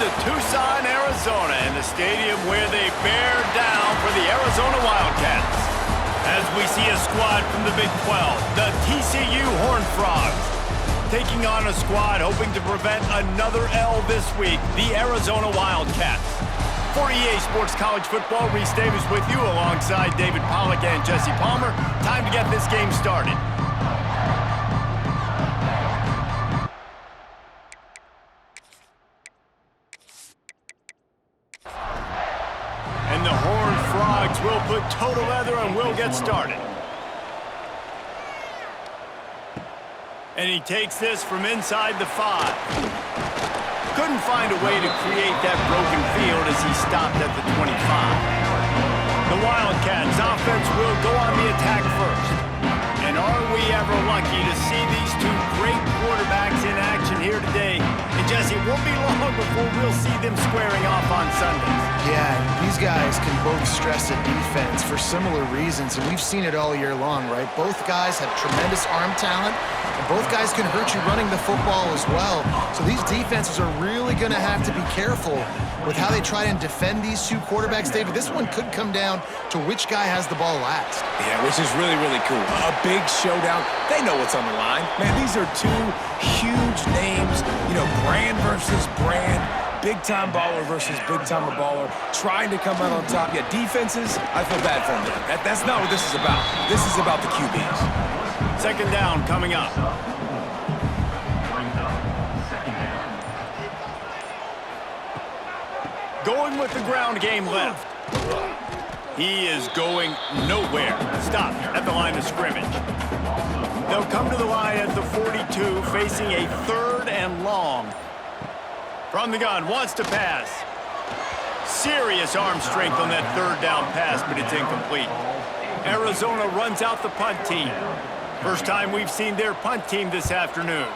to Tucson, Arizona, in the stadium where they bear down for the Arizona Wildcats. As we see a squad from the Big 12, the TCU Horned Frogs, taking on a squad hoping to prevent another L this week, the Arizona Wildcats. For EA Sports College Football, Reese Davis with you alongside David Pollack and Jesse Palmer. Time to get this game started. And the Horned Frogs will put toe to leather and will get started. And he takes this from inside the 5. Couldn't find a way to create that broken field as he stopped at the 25. The Wildcats offense will go on the attack first. And are we ever lucky to see these two great quarterbacks in action here today? And Jesse, it won't be long before we'll see them squaring off on Sundays. Yeah, these guys can both stress a defense for similar reasons, and we've seen it all year long, right? Both guys have tremendous arm talent, and both guys can hurt you running the football as well. So these defenses are really going to have to be careful with how they try and defend these two quarterbacks. David, this one could come down to which guy has the ball last. Yeah, which is really, really cool. A big showdown. They know what's on the line. Man, these are two huge names, you know, brand versus brand. Big-time baller versus big-time baller, trying to come out on top. Yeah, defenses, I feel bad for them. That's not what this is about. This is about the QBs. Second down coming up. Going with the ground game left. He is going nowhere. Stopped at the line of scrimmage. They'll come to the line at the 42, facing a 3rd and long. From the gun, wants to pass. Serious arm strength on that 3rd down pass, but it's incomplete. Arizona runs out the punt team. First time we've seen their punt team this afternoon.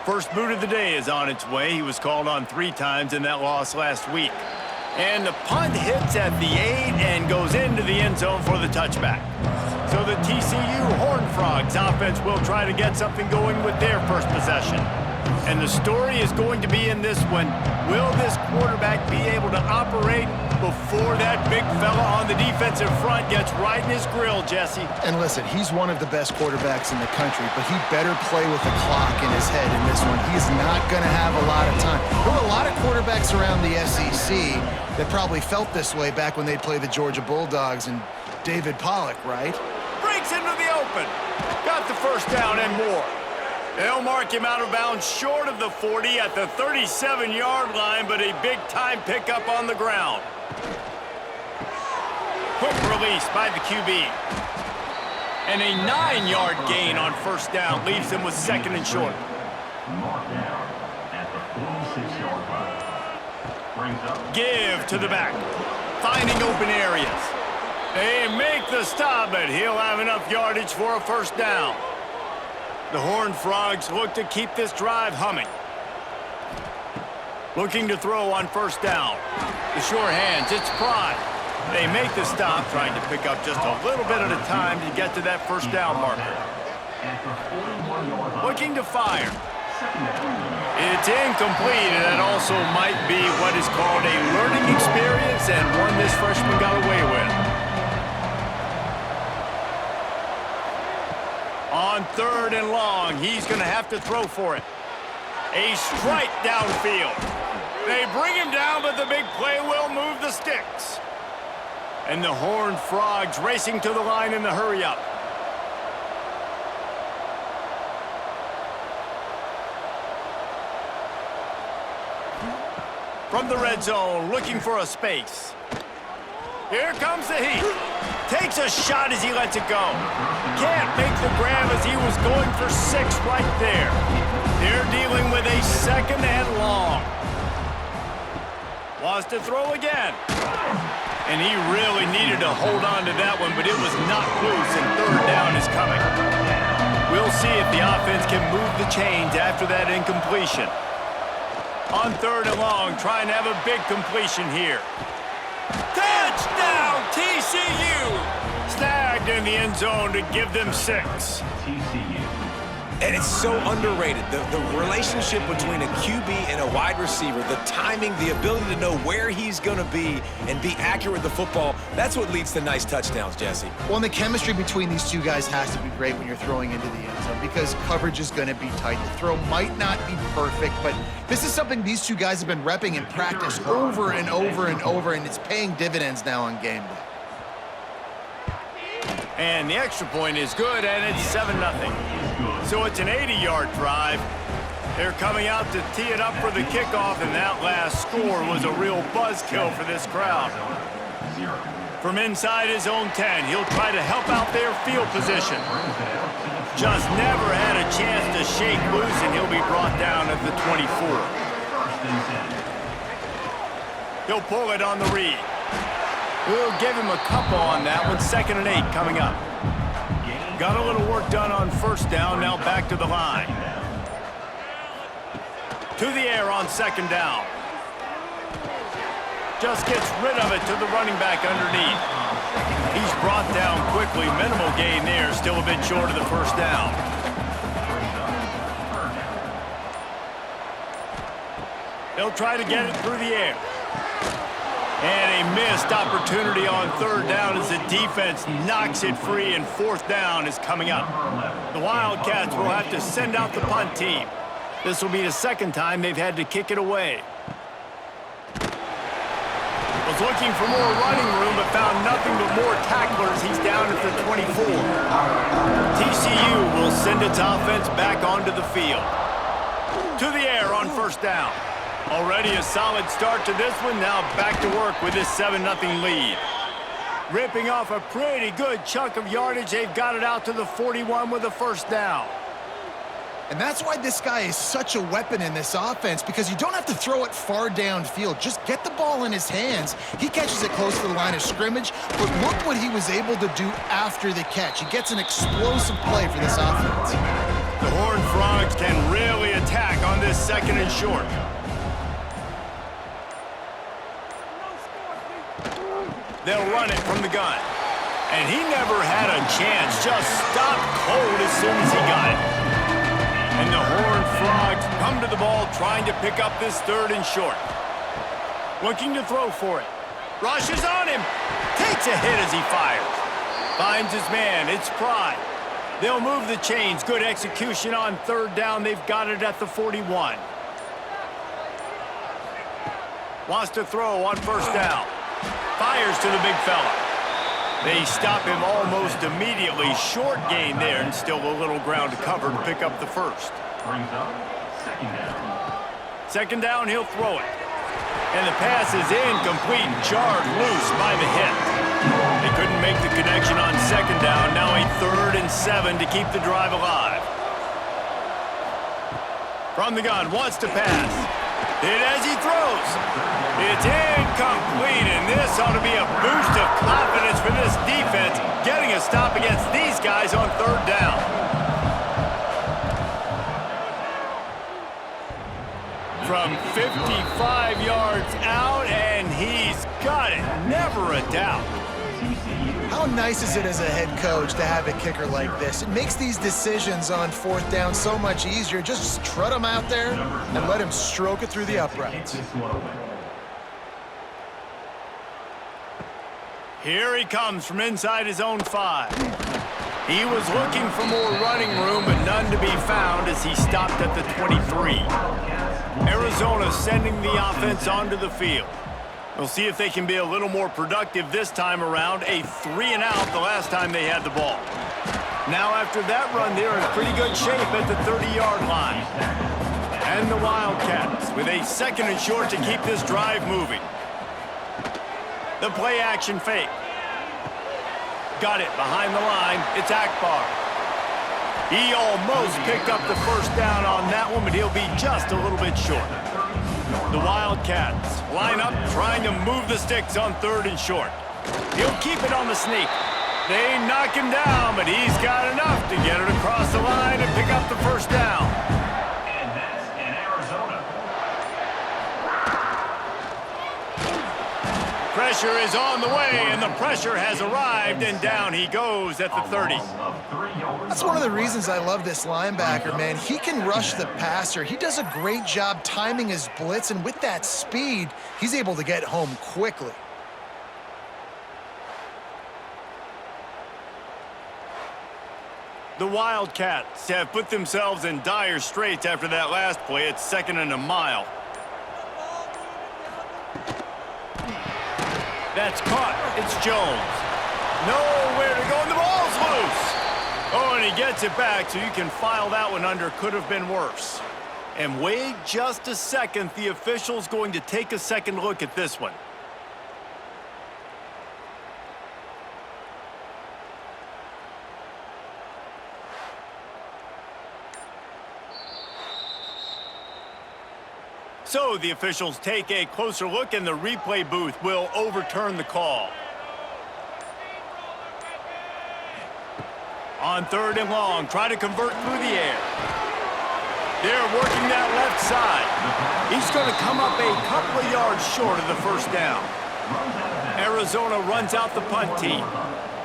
First boot of the day is on its way. He was called on 3 times in that loss last week. And the punt hits at the 8 and goes into the end zone for the touchback. So the TCU Horned Frogs offense will try to get something going with their first possession. And the story is going to be in this one. Will this quarterback be able to operate before that big fella on the defensive front gets right in his grill, Jesse? And listen, he's one of the best quarterbacks in the country, but he better play with the clock in his head in this one. He's not going to have a lot of time. There were a lot of quarterbacks around the SEC that probably felt this way back when they'd play the Georgia Bulldogs and David Pollack, right? Breaks into the open. Got the first down and more. They'll mark him out of bounds short of the 40 at the 37-yard line, but a big-time pickup on the ground. Quick release by the QB. And a 9-yard gain on first down leaves him with 2nd and short. Give to the back. Finding open areas. They make the stop, but he'll have enough yardage for a first down. The Horned Frogs look to keep this drive humming. Looking to throw on first down. The sure hands, it's Pride. They make the stop, trying to pick up just a little bit at a time to get to that first down marker. Looking to fire. It's incomplete, and that also might be what is called a learning experience and one this freshman got away with. On 3rd and long, he's going to have to throw for it. A strike downfield. They bring him down, but the big play will move the sticks. And the Horned Frogs racing to the line in the hurry-up. From the red zone, looking for a space. Here comes the heat. Takes a shot as he lets it go. Can't make the grab as he was going for 6 right there. They're dealing with a 2nd and long. Wants to throw again. And he really needed to hold on to that one, but it was not loose, and 3rd down is coming. We'll see if the offense can move the chains after that incompletion. On 3rd and long, trying to have a big completion here. Touchdown, TCU! Snagged in the end zone to give them 6. And it's so underrated. The relationship between a QB and a wide receiver, the timing, the ability to know where he's going to be and be accurate with the football, that's what leads to nice touchdowns, Jesse. Well, and the chemistry between these two guys has to be great when you're throwing into the end zone because coverage is going to be tight. The throw might not be perfect, but this is something these two guys have been repping in practice over and over and over, and it's paying dividends now on game day. And the extra point is good, and it's 7-0. So it's an 80-yard drive. They're coming out to tee it up for the kickoff, and that last score was a real buzzkill for this crowd. From inside his own 10, he'll try to help out their field position. Just never had a chance to shake loose, and he'll be brought down at the 24. He'll pull it on the read. We'll give him a couple on that one. 2nd and 8 coming up. Got a little work done on first down. Now back to the line. To the air on 2nd down. Just gets rid of it to the running back underneath. He's brought down quickly. Minimal gain there. Still a bit short of the first down. They'll try to get it through the air. And a missed opportunity on 3rd down as the defense knocks it free, and 4th down is coming up. The Wildcats will have to send out the punt team. This will be the 2nd time they've had to kick it away. Was looking for more running room, but found nothing but more tacklers. He's down at the 24. TCU will send its offense back onto the field. To the air on 1st down. Already a solid start to this one. Now back to work with this 7-0 lead. Ripping off a pretty good chunk of yardage. They've got it out to the 41 with a 1st down. And that's why this guy is such a weapon in this offense, because you don't have to throw it far downfield. Just get the ball in his hands. He catches it close to the line of scrimmage, but look what he was able to do after the catch. He gets an explosive play for this offense. The Horned Frogs can really attack on this 2nd and short. They'll run it from the gun. And he never had a chance. Just stopped cold as soon as he got it. And the Horned Frogs come to the ball trying to pick up this 3rd and short. Looking to throw for it. Rushes on him. Takes a hit as he fires. Finds his man. It's Pride. They'll move the chains. Good execution on 3rd down. They've got it at the 41. Wants to throw on 1st down. Fires to the big fella. They stop him almost immediately. Short gain there, and still a little ground to cover to pick up the 1st. Brings up 2nd down. 2nd down, he'll throw it. And the pass is incomplete, jarred loose by the hit. They couldn't make the connection on 2nd down. Now a 3rd and 7 to keep the drive alive. From the gun, wants to pass. Hit as he throws. It's incomplete, and this ought to be a boost of confidence for this defense, getting a stop against these guys on 3rd down. From 55 yards out, and he's got it. Never a doubt. How nice is it as a head coach to have a kicker like this? It makes these decisions on 4th down so much easier. Just trot him out there and let him stroke it through the uprights. Here he comes from inside his own 5. He was looking for more running room, but none to be found as he stopped at the 23. Arizona sending the offense onto the field. We'll see if they can be a little more productive this time around. A 3 and out the last time they had the ball. Now after that run, they're in pretty good shape at the 30-yard line. And the Wildcats with a 2nd and short to keep this drive moving. The play action fake. Got it behind the line. It's Akbar. He almost picked up the 1st down on that one, but he'll be just a little bit short. The Wildcats line up trying to move the sticks on 3rd and short. He'll keep it on the sneak. They knock him down, but he's got enough to get it across the line and pick up the 1st down. And that's in Arizona. pressure is on the way, and the pressure has arrived, and down he goes at the 30. That's one of the reasons I love this linebacker, man. He can rush the passer. He does a great job timing his blitz, and with that speed, he's able to get home quickly. The Wildcats have put themselves in dire straits after that last play. It's 2nd and a mile. That's caught. It's Jones. Nowhere to go, and the ball's loose. Oh, and he gets it back, so you can file that one under. Could have been worse. And wait just a second. The official's going to take a second look at this one. So the officials take a closer look, and the replay booth will overturn the call. On 3rd and long, try to convert through the air. They're working that left side. He's going to come up a couple of yards short of the first down. Arizona runs out the punt team.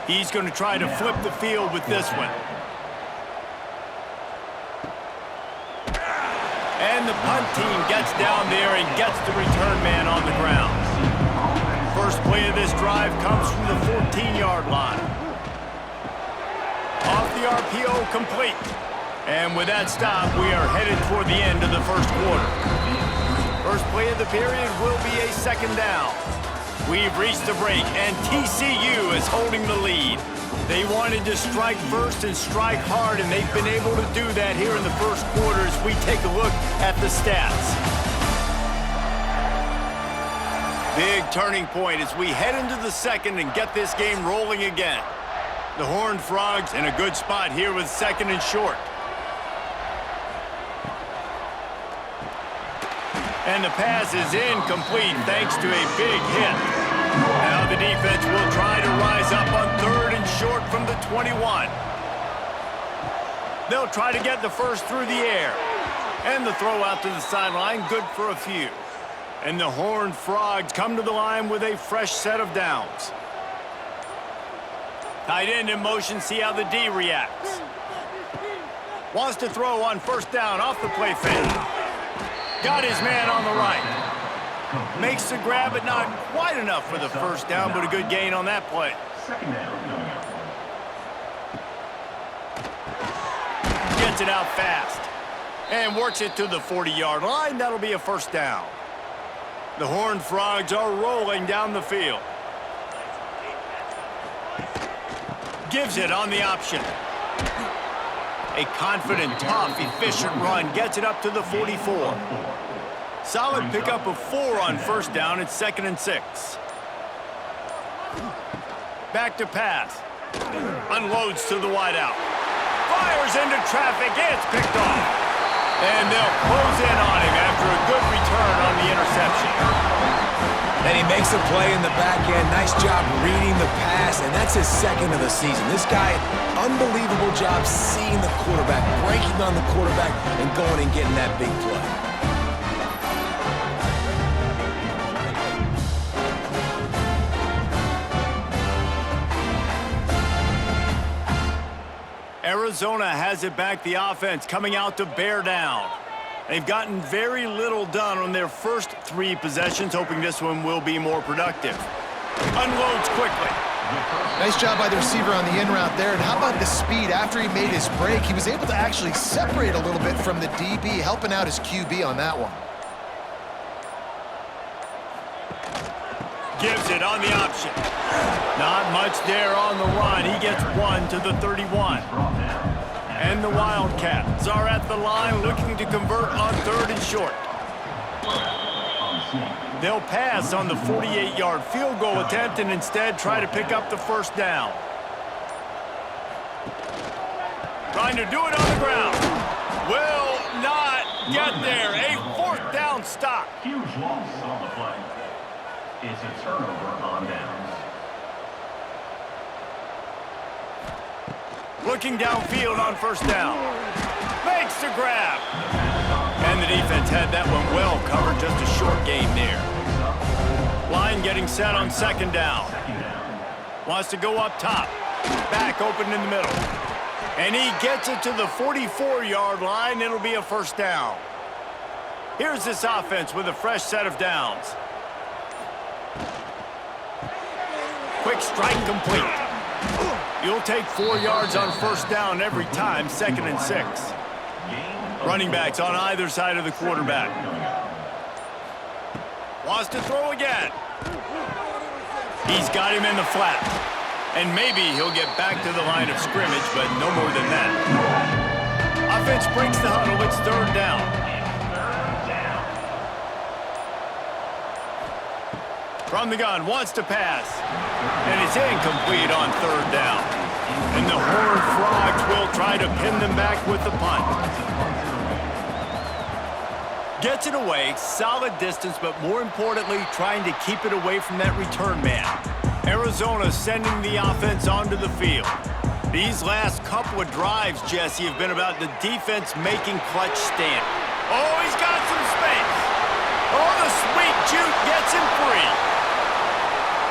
He's going to try to flip the field with this one. And the punt team gets down there and gets the return man on the ground. First play of this drive comes from the 14-yard line. Off the RPO, complete. And with that stop, we are headed toward the end of the first quarter. First play of the period will be a 2nd down. We've reached the break, and TCU is holding the lead. They wanted to strike first and strike hard, and they've been able to do that here in the first quarter as we take a look at the stats. Big turning point as we head into the second and get this game rolling again. The Horned Frogs in a good spot here with 2nd and short. And the pass is incomplete thanks to a big hit. Now the defense will try to rise up on 3rd and short from the 21. They'll try to get the first through the air. And the throw out to the sideline, good for a few. And the Horned Frogs come to the line with a fresh set of downs. Tight end in motion, see how the D reacts. Wants to throw on 1st down off the play fake. Got his man on the right. Makes the grab, but not quite enough for the 1st down, but a good gain on that play. Gets it out fast. And works it to the 40-yard line. That'll be a 1st down. The Horned Frogs are rolling down the field. Gives it on the option. A confident, tough, efficient run. Gets it up to the 44. Solid pickup of 4 on 1st down. It's 2nd and 6. Back to pass. Unloads to the wideout. Fires into traffic. It's picked off. And they'll close in on him after a good return on the interception. Then he makes a play in the back end. Nice job reading the pass, and that's his 2nd of the season. This guy, unbelievable job seeing the quarterback, breaking on the quarterback, and going and getting that big play. Arizona has it back, the offense coming out to bear down. They've gotten very little done on their first 3 possessions, hoping this one will be more productive. Unloads quickly. Nice job by the receiver on the in route there. And how about the speed? After he made his break, he was able to actually separate a little bit from the DB, helping out his QB on that one. Gives it on the option. Not much there on the run. He gets 1 to the 31. And the Wildcats are at the line looking to convert on 3rd and short. They'll pass on the 48-yard field goal attempt and instead try to pick up the 1st down. Trying to do it on the ground. Will not get there. A 4th down stop. Huge loss on the play. It's a turnover on downs. Looking downfield on 1st down. Makes the grab. And the defense had that one well covered. Just a short gain there. Line getting set on second down. Wants to go up top. Back open in the middle. And he gets it to the 44-yard line. It'll be a first down. Here's this offense with a fresh set of downs. Quick strike complete. You'll take 4 yards on first down every time, 2nd and 6. Running backs on either side of the quarterback. Wants to throw again. He's got him in the flat. And maybe he'll get back to the line of scrimmage, but no more than that. Offense breaks the huddle. It's third down. From the gun, wants to pass. And it's incomplete on third down. And the Horned Frogs will try to pin them back with the punt. Gets it away, solid distance, but more importantly, trying to keep it away from that return man. Arizona sending the offense onto the field. These last couple of drives, Jesse, have been about the defense making clutch stand. Oh, he's got some space. Oh, the sweet juke gets him free.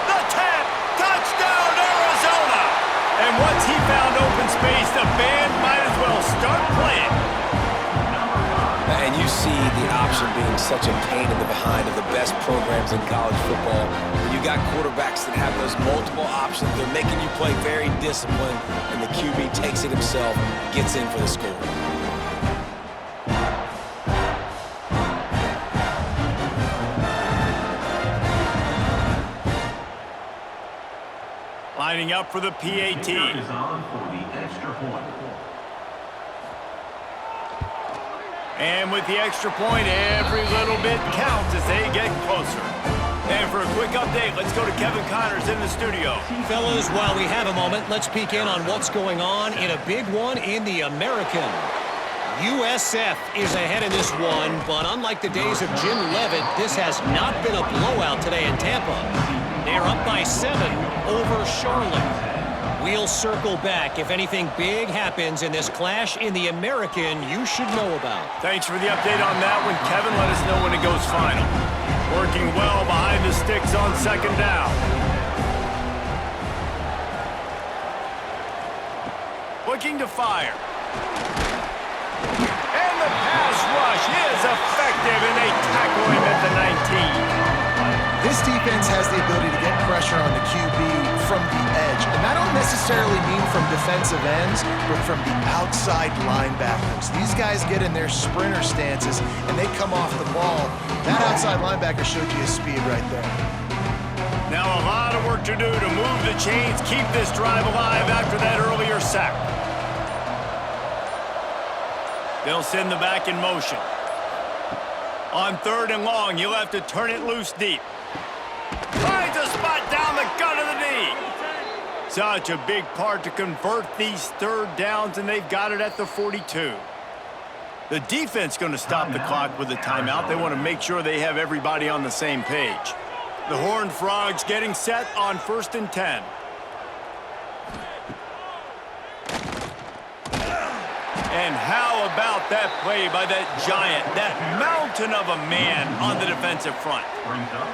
The tap, touchdown, Arizona. And once he found open space, the band might as well start playing. And you see the option being such a pain in the behind of the best programs in college football. When you got quarterbacks that have those multiple options, they're making you play very disciplined, and the QB takes it himself, gets in for the score. Lining up for the PAT. Is on for the extra point. And with the extra point, every little bit counts as they get closer. And for a quick update, let's go to Kevin Connors in the studio. Fellas, while we have a moment, let's peek in on what's going on in a big one in the American. USF is ahead in this one, but unlike the days of Jim Leavitt, this has not been a blowout today in Tampa. They're up by 7 over Charlotte. We'll circle back if anything big happens in this clash in the American you should know about. Thanks for the update on that one, Kevin. Let us know when it goes final. Working well behind the sticks on second down. Looking to fire. And the pass rush is effective, and they tackle him at the 19. This defense has the ability to get pressure on the QB from the edge. And I don't necessarily mean from defensive ends, but from the outside linebackers. These guys get in their sprinter stances, and they come off the ball. That outside linebacker showed you his speed right there. Now a lot of work to do to move the chains, keep this drive alive after that earlier sack. They'll send the back in motion. On third and long, you'll have to turn it loose deep. Finds a spot down the gut of the knee. Such a big part to convert these third downs, and they've got it at the 42. The defense going to stop the clock with a timeout. They want to make sure they have everybody on the same page. The Horned Frogs getting set on 1st and 10. And how about that play by that giant, that mountain of a man on the defensive front? Brings up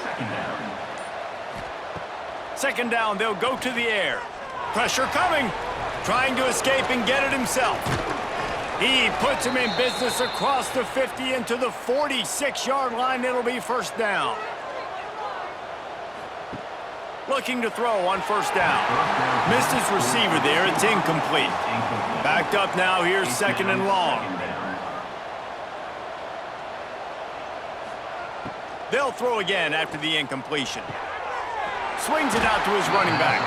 second down. Second down, they'll go to the air. Pressure coming. Trying to escape and get it himself. He puts him in business across the 50 into the 46-yard line. It'll be first down. Looking to throw on first down. Missed his receiver there. It's incomplete. Backed up now. Here's second and long. They'll throw again after the incompletion. Swings it out to his running back.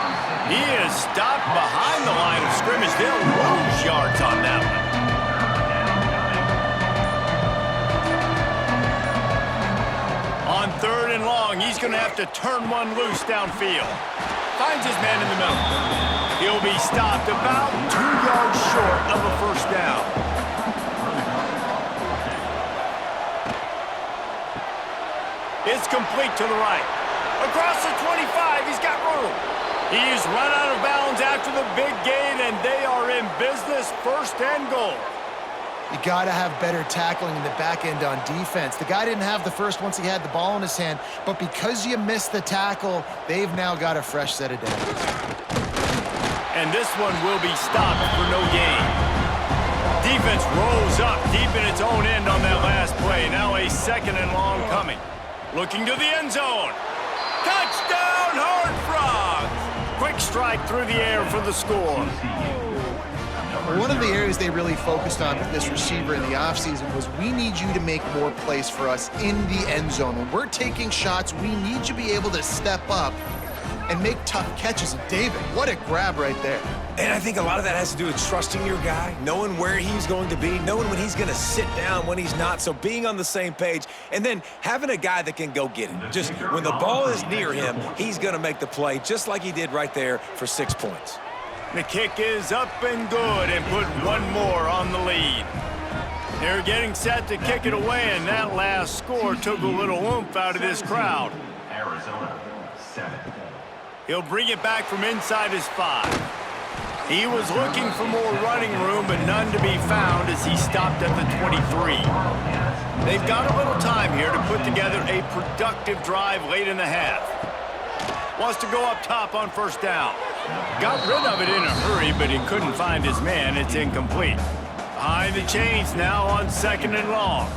He is stopped behind the line of scrimmage. They'll lose yards on that one. On third and long, he's going to have to turn one loose downfield. Finds his man in the middle. He'll be stopped about 2 yards short of a first down. It's complete to the right. Across the 25, he's got room. He's run out of bounds after the big gain, and they are in business, 1st and goal. You got to have better tackling in the back end on defense. The guy didn't have the first once he had the ball in his hand, but because you missed the tackle, they've now got a fresh set of downs. And this one will be stopped for no gain. Defense rolls up deep in its own end on that last play. Now a 2nd and long coming. Looking to the end zone. Touchdown, Horned Frogs! Quick strike through the air for the score. One of the areas they really focused on with this receiver in the offseason was we need you to make more plays for us in the end zone. When we're taking shots, we need you to be able to step up and make tough catches. And David, what a grab right there. And I think a lot of that has to do with trusting your guy, knowing where he's going to be, knowing when he's going to sit down, when he's not, so being on the same page, and then having a guy that can go get it. Just when the ball is near him, he's going to make the play, just like he did right there for 6 points. The kick is up and good and put one more on the lead. They're getting set to kick it away, and that last score took a little oomph out of this crowd. Arizona 7. He'll bring it back from inside his 5. He was looking for more running room, but none to be found as he stopped at the 23. They've got a little time here to put together a productive drive late in the half. Wants to go up top on 1st down. Got rid of it in a hurry, but he couldn't find his man. It's incomplete. Behind the chains now on 2nd and long.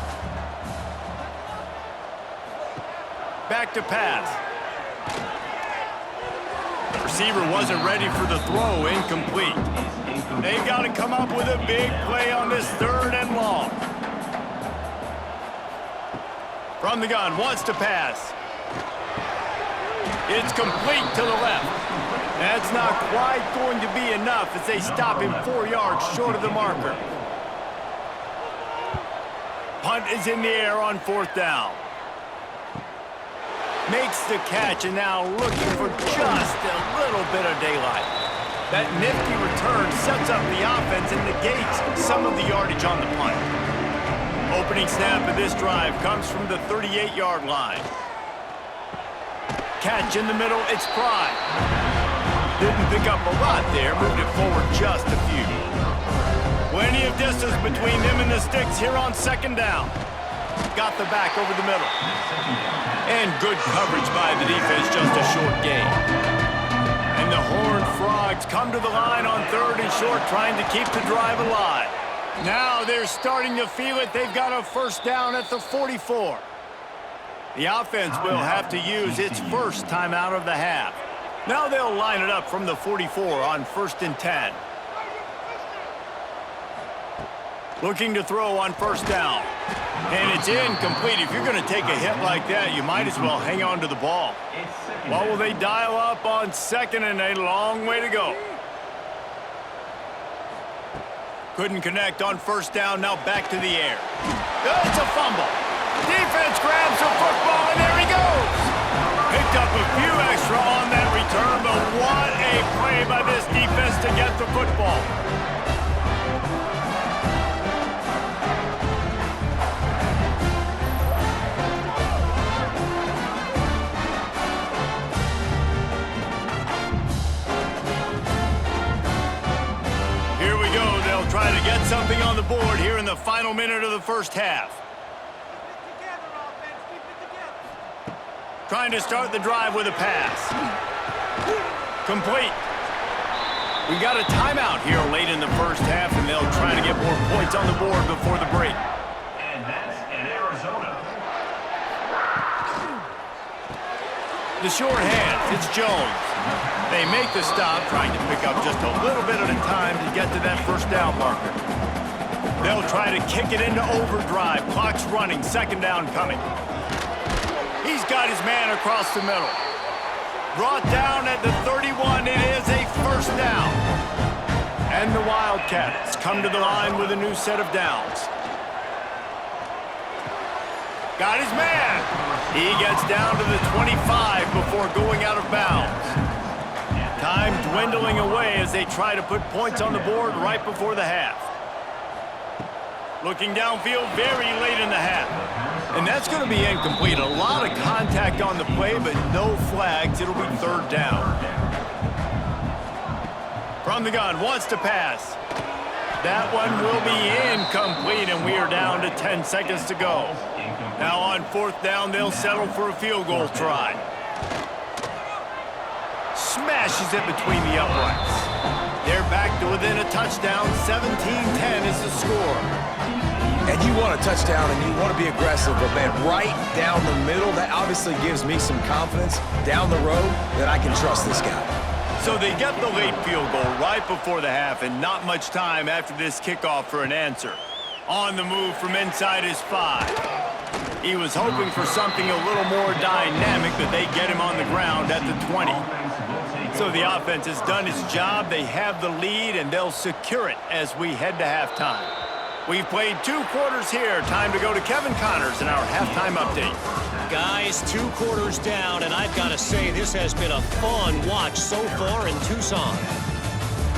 Back to pass. Receiver wasn't ready for the throw, incomplete. They've got to come up with a big play on this 3rd and long. From the gun, wants to pass. It's complete to the left. That's not quite going to be enough as they stop him 4 yards short of the marker. Punt is in the air on 4th down. Makes the catch and now looking for just a little bit of daylight. That nifty return sets up the offense and negates some of the yardage on the punt. Opening snap of this drive comes from the 38-yard line. Catch in the middle, it's Pride. Didn't pick up a lot there, moved it forward just a few. Plenty of distance between them and the sticks here on 2nd down. Got the back over the middle. And good coverage by the defense, just a short gain. And the Horned Frogs come to the line on 3rd and short, trying to keep the drive alive. Now they're starting to feel it. They've got a 1st down at the 44. The offense will have to use its first timeout of the half. Now they'll line it up from the 44 on 1st and 10. Looking to throw on 1st down. And it's incomplete. If you're going to take a hit like that, you might as well hang on to the ball. What will they dial up on 2nd and a long way to go? Couldn't connect on 1st down, now back to the air. It's a fumble. Defense grabs the football, and there he goes. Picked up a few extra on that return, but what a play by this defense to get the football. Here we go. They'll try to get something on the board here in the final minute of the 1st half. Trying to start the drive with a pass. Complete. We got a timeout here late in the 1st half, and they'll try to get more points on the board before the break. And that's in Arizona. The short hands, it's Jones. They make the stop, trying to pick up just a little bit at a time to get to that 1st down marker. They'll try to kick it into overdrive. Clock's running, 2nd down coming. He's got his man across the middle. Brought down at the 31. It is a 1st down. And the Wildcats come to the line with a new set of downs. Got his man. He gets down to the 25 before going out of bounds. Time dwindling away as they try to put points on the board right before the half. Looking downfield very late in the half. And that's going to be incomplete. A lot of contact on the play, but no flags. It'll be 3rd down. From the gun, wants to pass. That one will be incomplete, and we are down to 10 seconds to go. Now on 4th down, they'll settle for a field goal try. Smashes it between the uprights. They're back to within a touchdown. 17-10 is the score. And you want a touchdown and you want to be aggressive, but man, right down the middle, that obviously gives me some confidence down the road that I can trust this guy. So they get the late field goal right before the half, and not much time after this kickoff for an answer. On the move from inside his 5. He was hoping for something a little more dynamic, but they get him on the ground at the 20. So the offense has done its job. They have the lead, and they'll secure it as we head to halftime. We've played 2 quarters here. Time to go to Kevin Connors in our halftime update. Guys, 2 quarters down, and I've got to say this has been a fun watch so far in Tucson.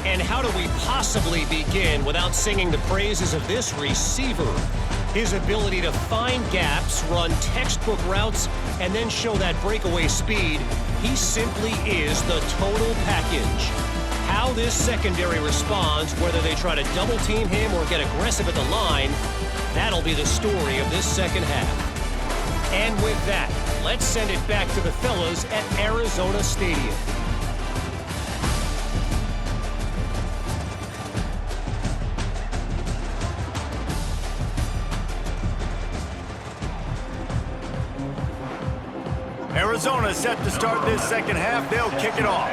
And how do we possibly begin without singing the praises of this receiver? His ability to find gaps, run textbook routes, and then show that breakaway speed. He simply is the total package. How this secondary responds, whether they try to double-team him or get aggressive at the line, that'll be the story of this second half. And with that, let's send it back to the fellas at Arizona Stadium. Arizona set to start this second half. They'll kick it off.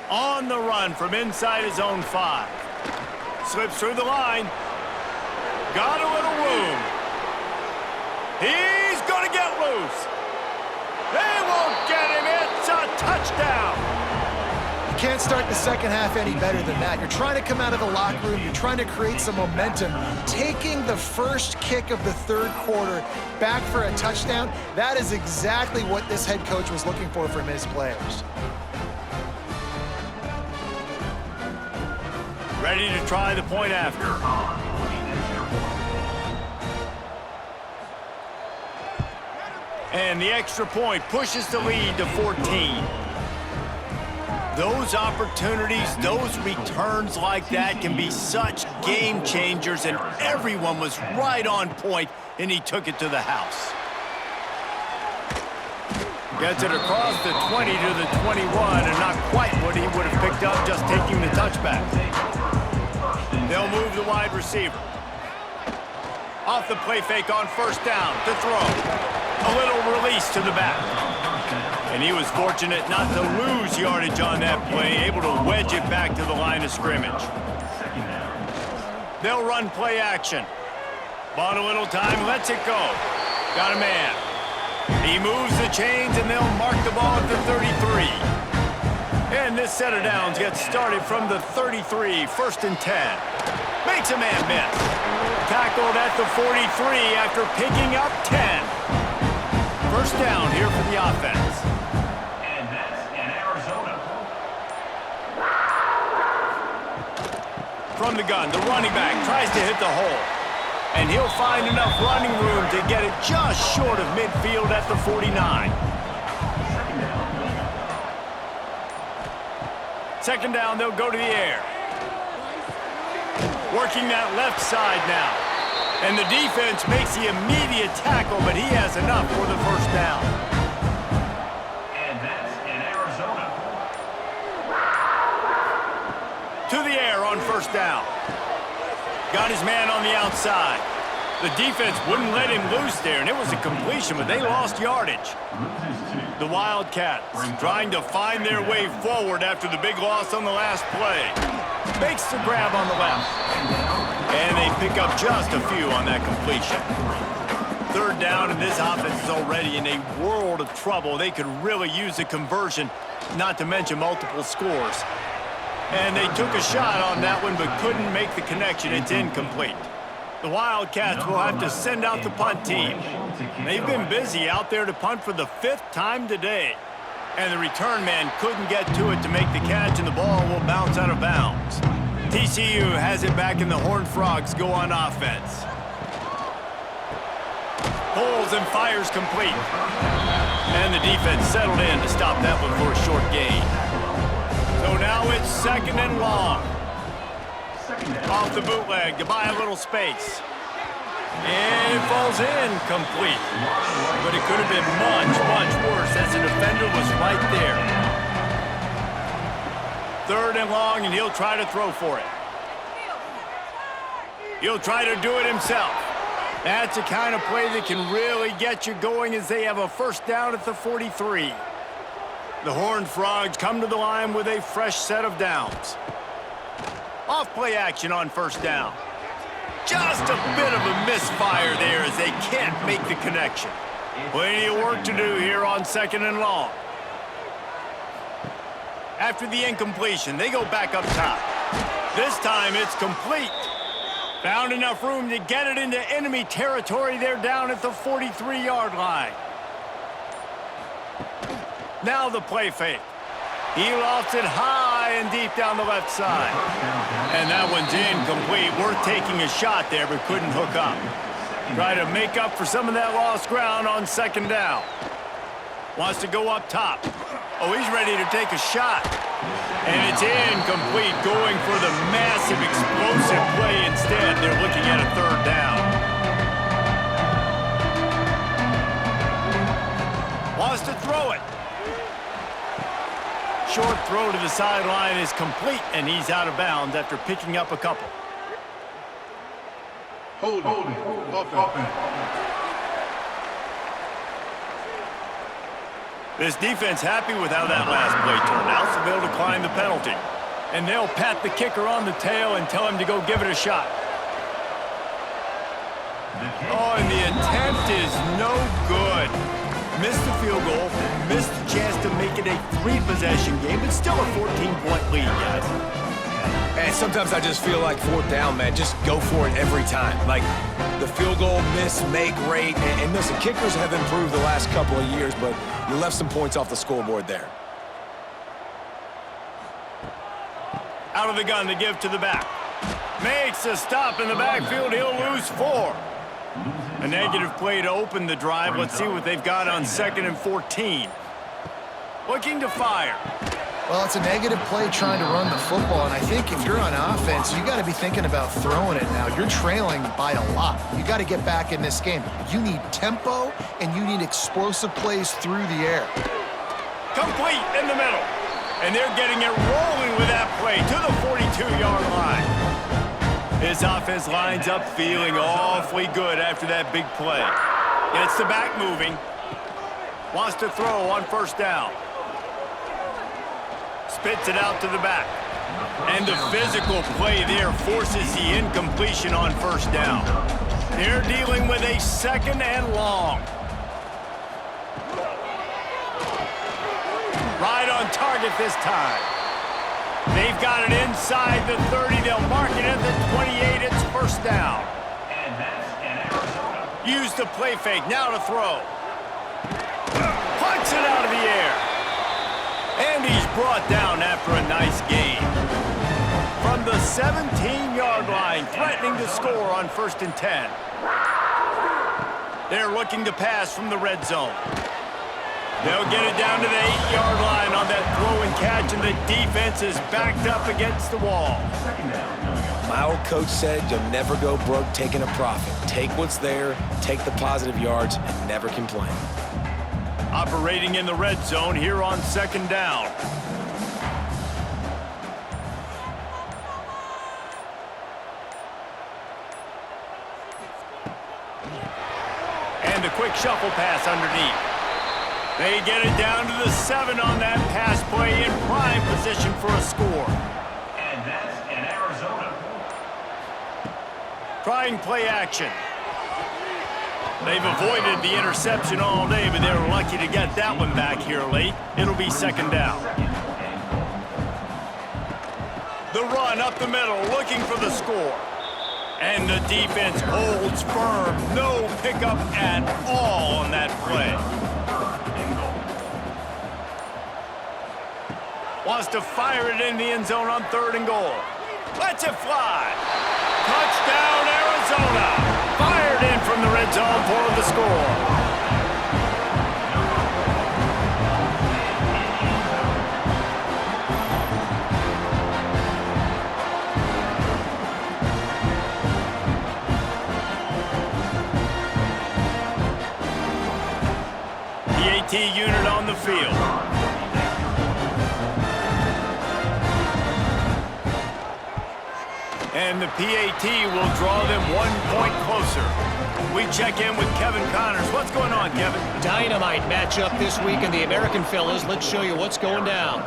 On the run from inside his own 5. Slips through the line. Got a little room. He's going to get loose. They won't get him. It's a touchdown. You can't start the second half any better than that. You're trying to come out of the locker room. You're trying to create some momentum. Taking the first kick of the 3rd quarter back for a touchdown, that is exactly what this head coach was looking for from his players. Ready to try the point after. And the extra point pushes the lead to 14. Those opportunities, those returns like that can be such game changers, and everyone was right on point, and he took it to the house. Gets it across the 20 to the 21, and not quite what he would have picked up just taking the touchback. They'll move the wide receiver. Off the play fake on 1st down to throw. A little release to the back. And he was fortunate not to lose yardage on that play, able to wedge it back to the line of scrimmage. They'll run play action. Bought a little time, lets it go. Got a man. He moves the chains, and they'll mark the ball at the 33. And this set of downs gets started from the 33, 1st and 10. Makes a man miss. Tackled at the 43 after picking up 10. 1st down here for the offense. And that's in Arizona. From the gun, the running back tries to hit the hole. And he'll find enough running room to get it just short of midfield at the 49. 2nd down, they'll go to the air. Working that left side now. And the defense makes the immediate tackle, but he has enough for the 1st down. And that's in Arizona. To the air on 1st down. Got his man on the outside. The defense wouldn't let him loose there, and it was a completion, but they lost yardage. The Wildcats trying to find their way forward after the big loss on the last play. Makes the grab on the left. And they pick up just a few on that completion. 3rd down, and this offense is already in a world of trouble. They could really use a conversion, not to mention multiple scores. And they took a shot on that one, but couldn't make the connection. It's incomplete. The Wildcats will have to send out the punt team. They've been busy out there to punt for the 5th time today. And the return man couldn't get to it to make the catch, and the ball will bounce out of bounds. TCU has it back, and the Horned Frogs go on offense. Pulls and fires complete. And the defense settled in to stop that one for a short gain. second and long. Second down. Off the bootleg to buy a little space. And it falls in complete. But it could have been much, much worse as the defender was right there. Third and long, and he'll try to throw for it. He'll try to do it himself. That's the kind of play that can really get you going as they have a first down at the 43. The Horned Frogs come to the line with a fresh set of downs. Off play action on first down. Just a bit of a misfire there as they can't make the connection. Plenty of work to do here on second and long. After the incompletion, they go back up top. This time it's complete. Found enough room to get it into enemy territory. They're down at the 43-yard line. Now the play fake. He lofts it high and deep down the left side. And that one's incomplete. Worth taking a shot there, but couldn't hook up. Try to make up for some of that lost ground on second down. Wants to go up top. Oh, he's ready to take a shot. And it's incomplete, going for the massive, explosive play instead. They're looking at a third down. Wants to throw it. Short throw to the sideline is complete, and he's out of bounds after picking up a couple. Hold it. This defense happy with how that last play turned out, so they'll decline the penalty. And they'll pat the kicker on the tail and tell him to go give it a shot. Oh, and the attempt is no good. Missed the field goal, missed the chance to make it a 3-possession game, but still a 14-point lead, guys. And sometimes I just feel like fourth down, man, just go for it every time. Like the field goal miss, make rate, and listen, kickers have improved the last couple of years, but you left some points off the scoreboard there. Out of the gun to give to the back. Makes a stop in the backfield, he'll lose 4. A negative play to open the drive. Let's see what they've got on second and 14. Looking to fire. Well, it's a negative play trying to run the football, and I think if you're on offense, you got to be thinking about throwing it now. You're trailing by a lot. You got to get back in this game. You need tempo, and you need explosive plays through the air. Complete in the middle. And they're getting it rolling with that play to the 42-yard line. This offense lines up feeling awfully good after that big play. Gets the back moving. Wants to throw on first down. Spits it out to the back. And the physical play there forces the incompletion on first down. They're dealing with a second and long. Right on target this time. They've got it inside the 30. They'll mark it at the 28. It's first down. And that's an Arizona. Use the play fake. Now to throw. Punts it out of the air. And he's brought down after a nice gain. From the 17-yard line, threatening to score on first and 10. They're looking to pass from the red zone. They'll get it down to the 8-yard line on that throw and catch, and the defense is backed up against the wall. My old coach said you'll never go broke taking a profit. Take what's there, take the positive yards, and never complain. Operating in the red zone here on second down. And a quick shuffle pass underneath. They get it down to the 7 on that pass play in prime position for a score. And that's an Arizona. Trying play action. They've avoided the interception all day, but they're lucky to get that one back here late. It'll be second down. The run up the middle, looking for the score. And the defense holds firm. No pickup at all on that play. Wants to fire it in the end zone on third and goal. Lets it fly. Touchdown, Arizona. Fired in from the red zone for the score. And the PAT will draw them 1 point closer. We check in with Kevin Connors. What's going on, Kevin? Dynamite matchup this week in the American, fellas. Let's show you what's going down.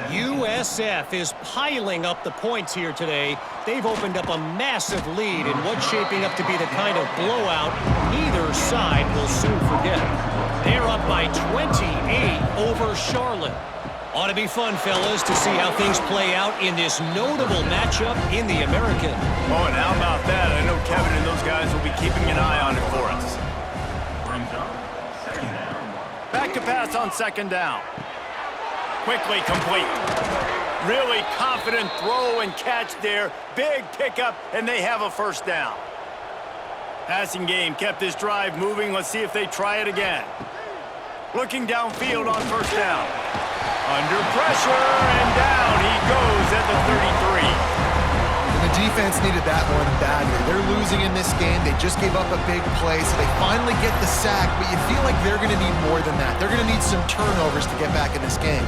USF is piling up the points here today. They've opened up a massive lead in what's shaping up to be the kind of blowout neither side will soon forget. They're up by 28 over Charlotte. Ought to be fun, fellas, to see how things play out in this notable matchup in the American. Oh, and how about that? I know Kevin and those guys will be keeping an eye on it for us. Brings up second down. Back to pass on second down. Quickly complete. Really confident throw and catch there. Big pickup, and they have a first down. Passing game kept this drive moving. Let's see if they try it again. Looking downfield on first down. Under pressure, and down he goes at the 33. And the defense needed that one badly. They're losing in this game. They just gave up a big play, so they finally get the sack, but you feel like they're going to need more than that. They're going to need some turnovers to get back in this game.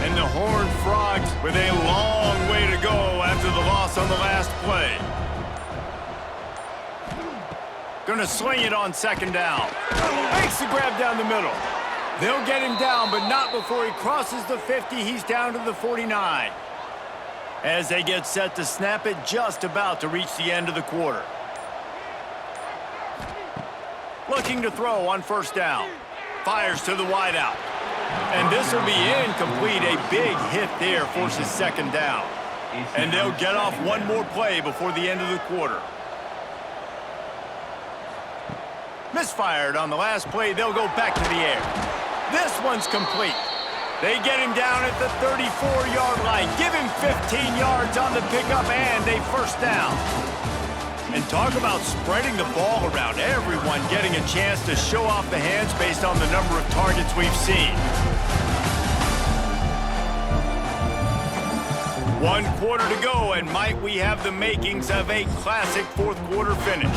And the Horned Frogs with a long way to go after the loss on the last play. Going to sling it on second down. Makes the grab down the middle. They'll get him down, but not before he crosses the 50. He's down to the 49. As they get set to snap it, just about to reach the end of the quarter. Looking to throw on first down. Fires to the wideout. And this will be incomplete. A big hit there forces second down. And they'll get off one more play before the end of the quarter. Misfired on the last play. They'll go back to the air. This one's complete. They get him down at the 34-yard line. Give him 15 yards on the pickup and a first down. And talk about spreading the ball around. Everyone getting a chance to show off the hands based on the number of targets we've seen. 1 quarter to go, and might we have the makings of a classic fourth quarter finish.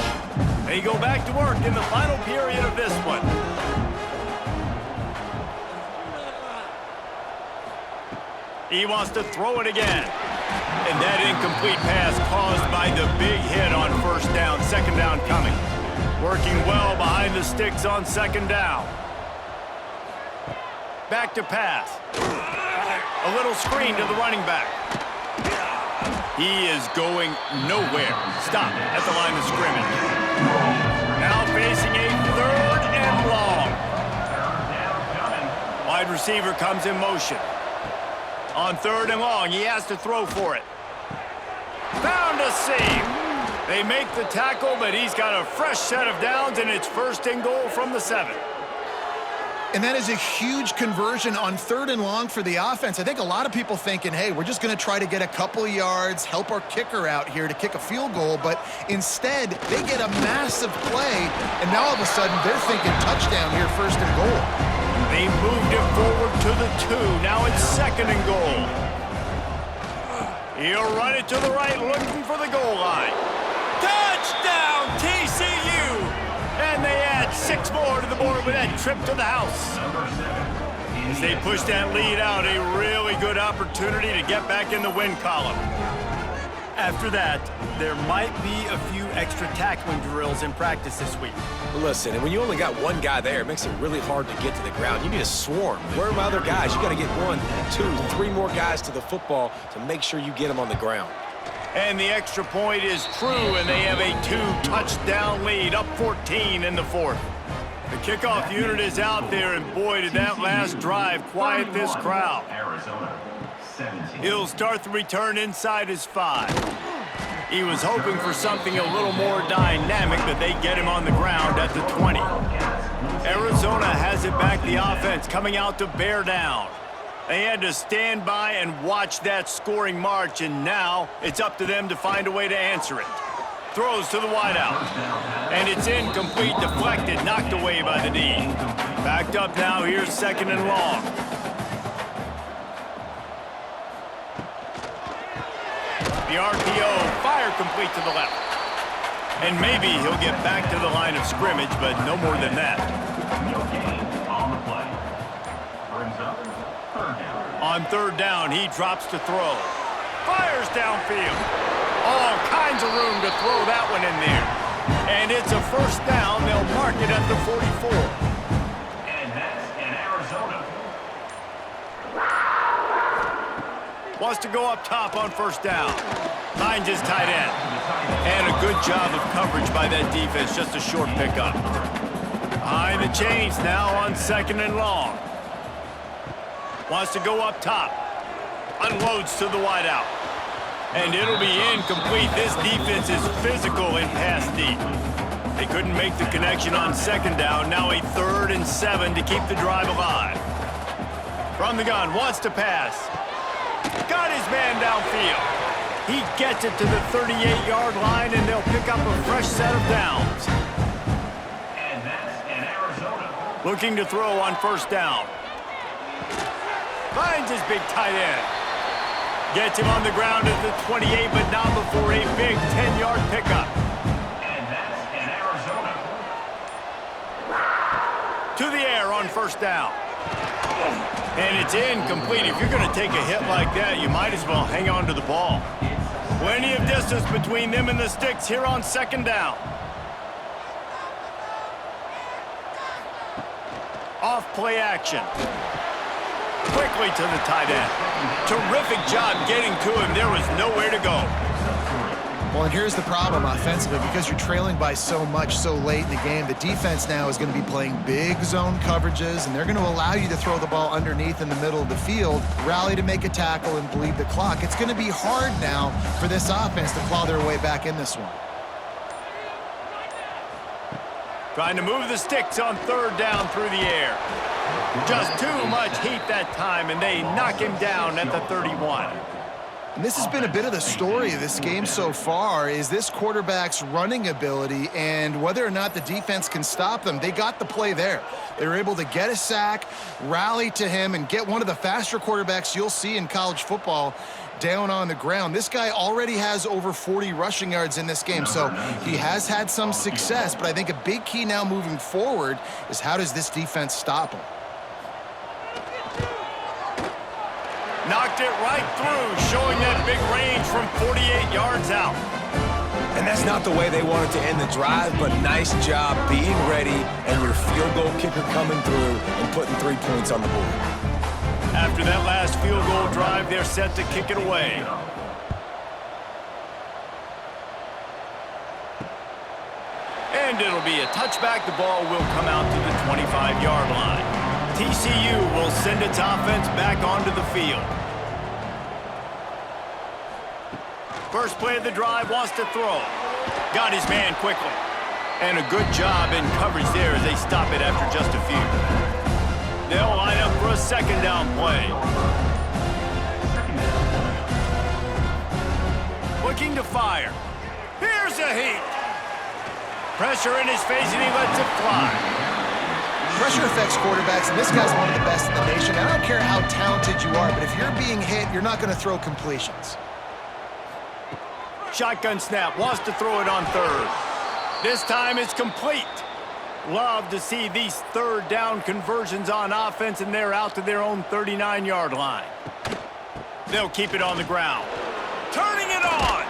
They go back to work in the final period of this one. He wants to throw it again. And that incomplete pass caused by the big hit on first down. Second down coming. Working well behind the sticks on second down. Back to pass. A little screen to the running back. He is going nowhere. Stop at the line of scrimmage. Now facing a third and long. Wide receiver comes in motion. On third and long, he has to throw for it. Found a seam. They make the tackle, but he's got a fresh set of downs, and it's first and goal from the 7. And that is a huge conversion on third and long for the offense. I think a lot of people thinking, hey, we're just going to try to get a couple yards, help our kicker out here to kick a field goal. But instead, they get a massive play, and now all of a sudden they're thinking touchdown here, first and goal. They moved it forward to the 2. Now it's second and goal. He'll run it to the right, looking for the goal line. Touchdown, TCU! And they add 6 more to the board with that trip to the house. As they push that lead out, a really good opportunity to get back in the win column. After that, there might be a few extra tackling drills in practice this week. Listen, and when you only got one guy there, it makes it really hard to get to the ground. You need a swarm. Where are my other guys? You got to get 1, 2, 3 more guys to the football to make sure you get them on the ground. And the extra point is true, and they have a 2-touchdown lead, up 14 in the fourth. The kickoff unit is out there, and boy, did that last drive quiet this crowd. Arizona 17. He'll start the return inside his 5. He was hoping for something a little more dynamic, but they get him on the ground at the 20. Arizona has it back, the offense coming out to bear down. They had to stand by and watch that scoring march, and now it's up to them to find a way to answer it. Throws to the wideout. And it's incomplete, deflected, knocked away by the D. Backed up now, here's second and long. The RPO, fire complete to the left. And maybe he'll get back to the line of scrimmage, but no more than that. No gain on the play. brings up third down. On third down, he drops to throw. Fires downfield. All kinds of room to throw that one in there. And it's a first down. They'll mark it at the 44. And that's in Arizona. Wants to go up top on first down. Finds his tight end. And a good job of coverage by that defense. Just a short pickup. Behind the chains now on second and long. Wants to go up top. Unloads to the wideout. And it'll be incomplete. This defense is physical in pass deep. They couldn't make the connection on second down. Now a 3rd and 7 to keep the drive alive. From the gun, wants to pass. Got his man downfield. He gets it to the 38-yard line, and they'll pick up a fresh set of downs. And that's in Arizona. Looking to throw on first down. Finds his big tight end. Gets him on the ground at the 28, but not before a big 10-yard pickup. And that's in Arizona. To the air on first down. And it's incomplete. If you're going to take a hit like that, you might as well hang on to the ball. Plenty of distance between them and the sticks here on second down. Off play action. Quickly to the tight end. Terrific job getting to him. There was nowhere to go. Well, and here's the problem offensively. Because you're trailing by so much so late in the game, the defense now is going to be playing big zone coverages, and they're going to allow you to throw the ball underneath in the middle of the field, rally to make a tackle, and bleed the clock. It's going to be hard now for this offense to claw their way back in this one. Trying to move the sticks on third down through the air. Just too much heat that time, and they knock him down at the 31. And this has been a bit of the story of this game so far, is this quarterback's running ability and whether or not the defense can stop them. They got the play there. They were able to get a sack, rally to him, and get one of the faster quarterbacks you'll see in college football down on the ground. This guy already has over 40 rushing yards in this game, so he has had some success, but I think a big key now moving forward is how does this defense stop him? Knocked it right through, showing that big range from 48 yards out. And that's not the way they wanted to end the drive, but nice job being ready and your field goal kicker coming through and putting 3 points on the board. After that last field goal drive, they're set to kick it away. And it'll be a touchback. The ball will come out to the 25-yard line. TCU will send its offense back onto the field. First play of the drive, wants to throw. Got his man quickly. And a good job in coverage there as they stop it after just a few. They'll line up for a second down play. Looking to fire. Here's a heat. Pressure in his face, and he lets it fly. Pressure affects quarterbacks, and this guy's one of the best in the nation. I don't care how talented you are, but if you're being hit, you're not going to throw completions. Shotgun snap, wants to throw it on third. This time it's complete. Love to see these third down conversions on offense, and they're out to their own 39-yard line. They'll keep it on the ground. Turning it on.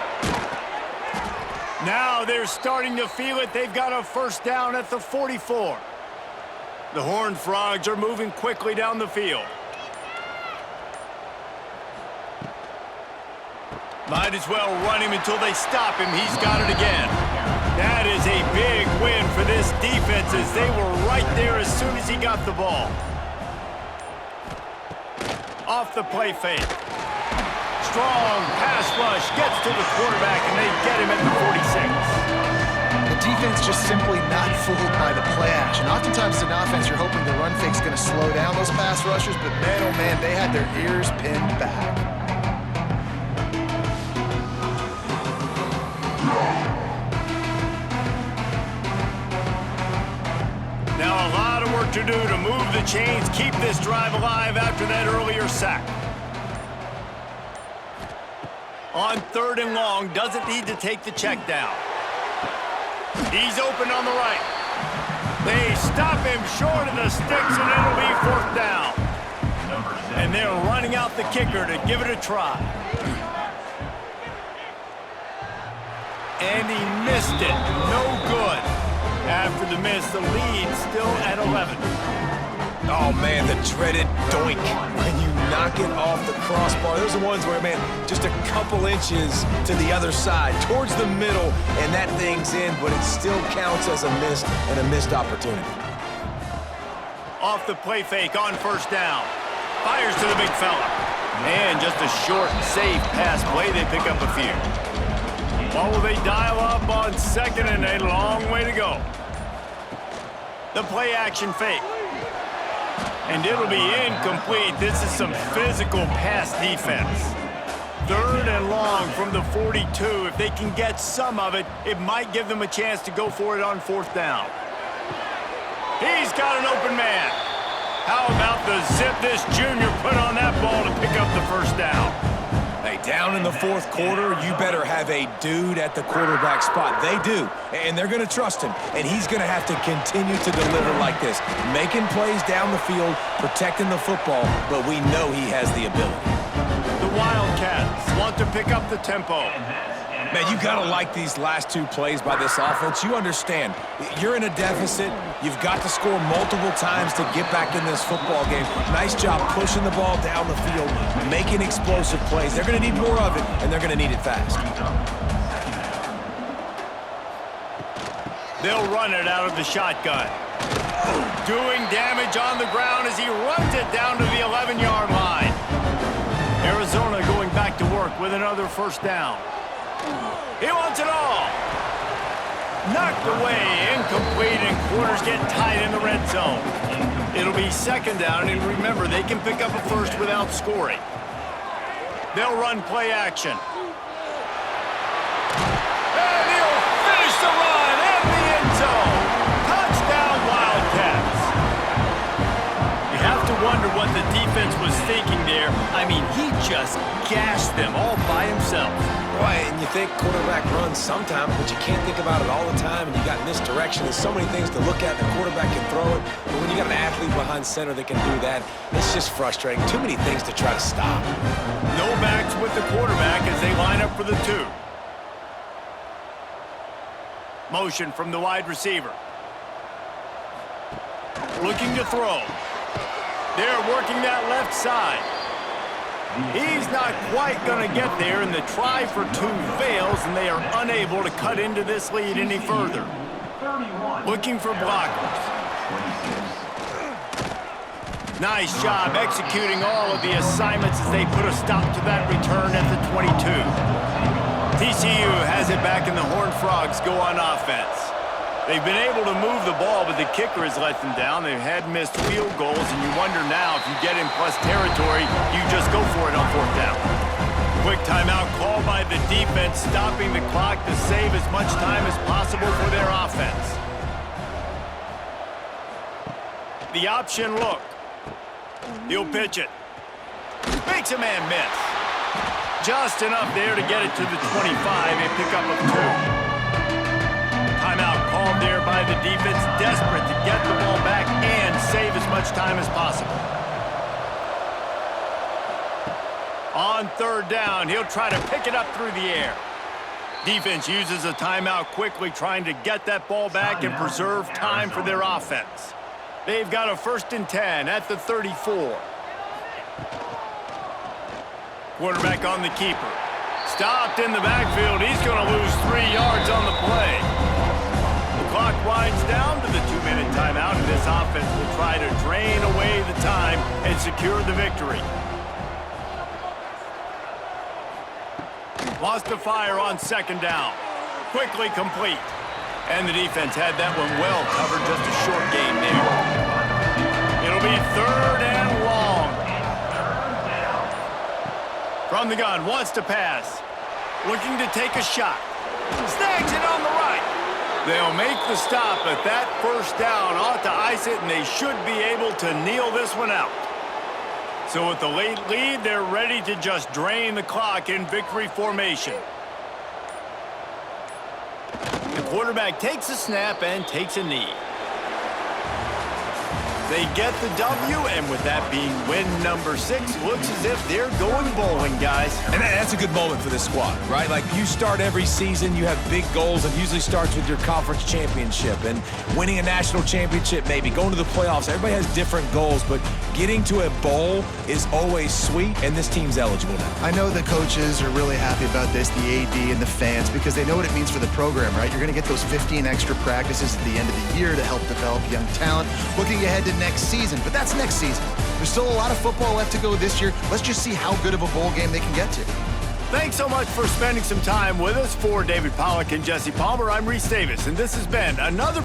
Now they're starting to feel it. They've got a first down at the 44. The Horned Frogs are moving quickly down the field. Might as well run him until they stop him. He's got it again. That is a big win for this defense as they were right there as soon as he got the ball. Off the play fake. Strong pass rush gets to the quarterback, and they get him at the 46. The defense just simply not fooled by the play action. Oftentimes in offense, you're hoping the run fake's going to slow down those pass rushers, but man, oh man, they had their ears pinned back. Now a lot of work to do to move the chains, keep this drive alive after that earlier sack. On third and long, doesn't need to take the check down. He's open on the right. They stop him short of the sticks, and it'll be fourth down. And they're running out the kicker to give it a try. And he missed it. No good. After the miss, the lead still at 11. Oh, man, the dreaded doink. When you knock it off the crossbar, those are the ones where, man, just a couple inches to the other side, towards the middle, and that thing's in, but it still counts as a miss and a missed opportunity. Off the play fake on first down. Fires to the big fella. And just a short, safe pass play. They pick up a few. What will they dial up on second and a long way to go? The play action fake. And it'll be incomplete. This is some physical pass defense. Third and long from the 42. If they can get some of it, it might give them a chance to go for it on fourth down. He's got an open man. How about the zip this junior put on that ball to pick up the first down? Hey, down in the fourth quarter, you better have a dude at the quarterback spot. They do, and they're going to trust him, and he's going to have to continue to deliver like this, making plays down the field, protecting the football, but we know he has the ability. The Wildcats want to pick up the tempo. Man, you got to like these last two plays by this offense. You understand, you're in a deficit. You've got to score multiple times to get back in this football game. Nice job pushing the ball down the field, making explosive plays. They're going to need more of it, and they're going to need it fast. They'll run it out of the shotgun. Doing damage on the ground as he runs it down to the 11-yard line. Arizona going back to work with another first down. He wants it all. Knocked away, incomplete, and quarters get tight in the red zone. It'll be second down, and remember, they can pick up a first without scoring. They'll run play action. And he'll finish the run in the end zone. Touchdown, Wildcats. You have to wonder what the defense was thinking there. I mean, he just gashed them all by himself. Right, and you think quarterback runs sometimes, but you can't think about it all the time, and you got misdirection. There's so many things to look at. The quarterback can throw it, but when you got an athlete behind center that can do that, it's just frustrating. Too many things to try to stop. No backs with the quarterback as they line up for the two. Motion from the wide receiver. Looking to throw. They're working that left side. He's not quite going to get there, and the try for two fails, and they are unable to cut into this lead any further. Looking for blockers. Nice job executing all of the assignments as they put a stop to that return at the 22. TCU has it back, and the Horned Frogs go on offense. They've been able to move the ball, but the kicker has let them down. They've had missed field goals, and you wonder now if you get in plus territory, you just go for it on fourth down. Quick timeout called by the defense, stopping the clock to save as much time as possible for their offense. The option look. He'll pitch it. Makes a man miss. Just enough there to get it to the 25 and pick up a two. Timeout called there by the defense, desperate to get the ball back and save as much time as possible. On third down, he'll try to pick it up through the air. Defense uses a timeout quickly, trying to get that ball back and preserve time for their offense. They've got a 1st and 10 at the 34. Quarterback on the keeper. Stopped in the backfield. He's going to lose 3 yards on the play. The clock winds down to the 2-minute timeout, and this offense will try to drain away the time and secure the victory. Lost the fire on second down. Quickly complete. And the defense had that one well covered, just a short game there. It'll be third and long. From the gun, wants to pass. Looking to take a shot. Snags it on the right. They'll make the stop, but that first down ought to ice it, and they should be able to kneel this one out. So with the late lead, they're ready to just drain the clock in victory formation. The quarterback takes a snap and takes a knee. They get the W, and with that being win number 6, looks as if they're going bowling, guys. And that's a good moment for this squad, right? Like, you start every season, you have big goals. It usually starts with your conference championship and winning a national championship, maybe going to the playoffs. Everybody has different goals, but getting to a bowl is always sweet, and this team's eligible now. I know the coaches are really happy about this, the AD and the fans, because they know what it means for the program, right? You're going to get those 15 extra practices at the end of the year to help develop young talent. Looking ahead to next season, but that's next season. There's still a lot of football left to go this year. Let's just see how good of a bowl game they can get to. Thanks so much for spending some time with us. For David Pollack and Jesse Palmer, I'm Reese Davis, and this has been another